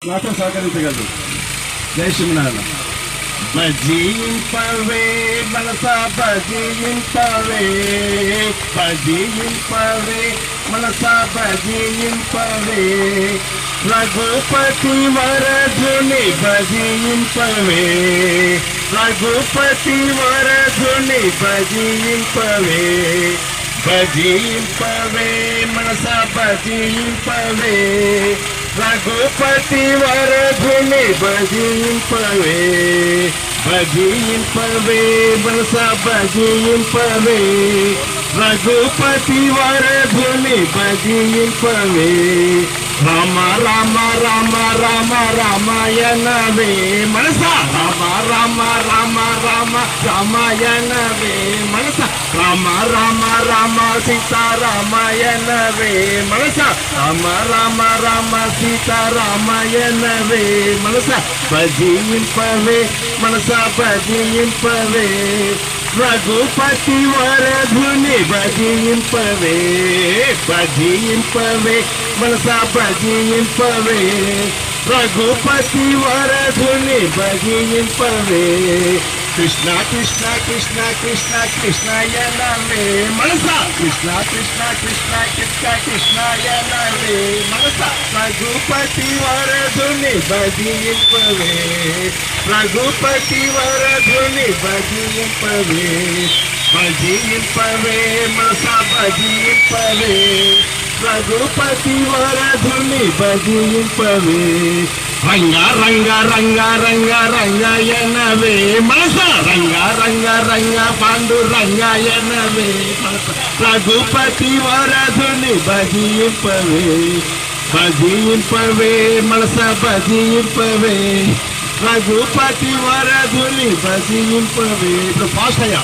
నాతో సహకరించగలరు. జై శ్రీమనారాయణ. భజింపవే మనసా భజింపవే, భజింపవే మనసా భజింపవే, రఘుపతి వరధుని భజింపవే, రఘుపతి వరధుని భజింపవే, భజింపవే మనసా భజింపవే, రఘుపతి వరధుని భజింపవే, భజింపవే మనసా భజింపవే, రఘుపతి వరధుని భజింపవే, రామ రామ రామ రామ రామాయణవే మనసా, రామ రామ రామ రామ రామాయణవే మనసా, రామ రామ రామ సీతారామాయణవే మనసా, రామ రామ రామ సీతారామాయణవే మనసా, భజింపవే మనసా భజింపవే, రఘుపతి వరధుని భజింపవే, భజింపవే మనసా భజింపవే, రఘుపతి వరధుని భజింపవే, కృష్ణ కృష్ణ కృష్ణ కృష్ణ కృష్ణాయ నమే మనసా, కృష్ణ కృష్ణ కృష్ణ కృష్ణ కృష్ణాయ నమే మనసా, రఘుపతి వరధుని భజింపవే, రఘుపతి వరధుని భజింపవే, భజింపవే మనసా భజింపవే, రఘుపతి వరధుని భజింపవే, రంగ రంగ రంగ రంగ రంగాయనవే మనసా, రంగ రంగ రంగ పాండు రంగాయనవే మనసా, రఘుపతి వరధుని భజింపవే, భజింపవే మనసా భజింపవే, రఘుపతి వరధుని భజింపవే. ఇప్పుడు ఫాస్ట్ అయ్యా.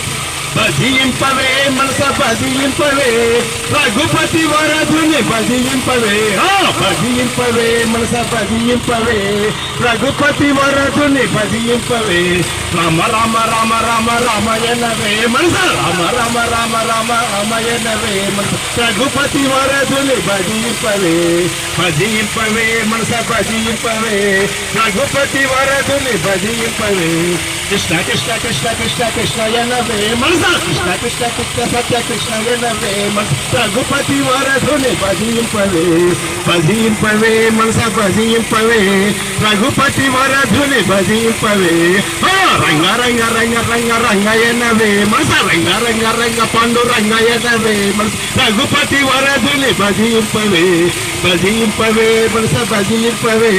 భజింపవే మనసా భజింపవే, రఘుపతి వరధుని భజింపవే, భజింపవే మనసా భజింపవే, రఘుపతి వరధుని భజింపవే, రామ రామ రామ రామ రామాయణవే మనసా, రామ రామ రామ రామ రామాయణవే మనసా, రఘుపతి వరధుని భజింపవే, భజింపవే మనసా భజింపవే, రఘుపతి వరధుని భజింపవే, కృష్ణ కృష్ణ కృష్ణ కృష్ణ కృష్ణయనవే మనసా, కృష్ణ కృష్ణ కృష్ణ సత్య కృష్ణయనవే మనసా, రఘుపతి వరధుని భజింపవే, భజింపవే మనసా భజింపవే, రఘుపతి వరధుని భజింపవే, రంగ రంగ రంగ రంగ రంగయనవే మనసా, రంగ రంగ రంగ పండు రంగయనవే మనసా, రఘుపతి వరధుని భజింపవే, భజింపవే మనసా భజింపవే.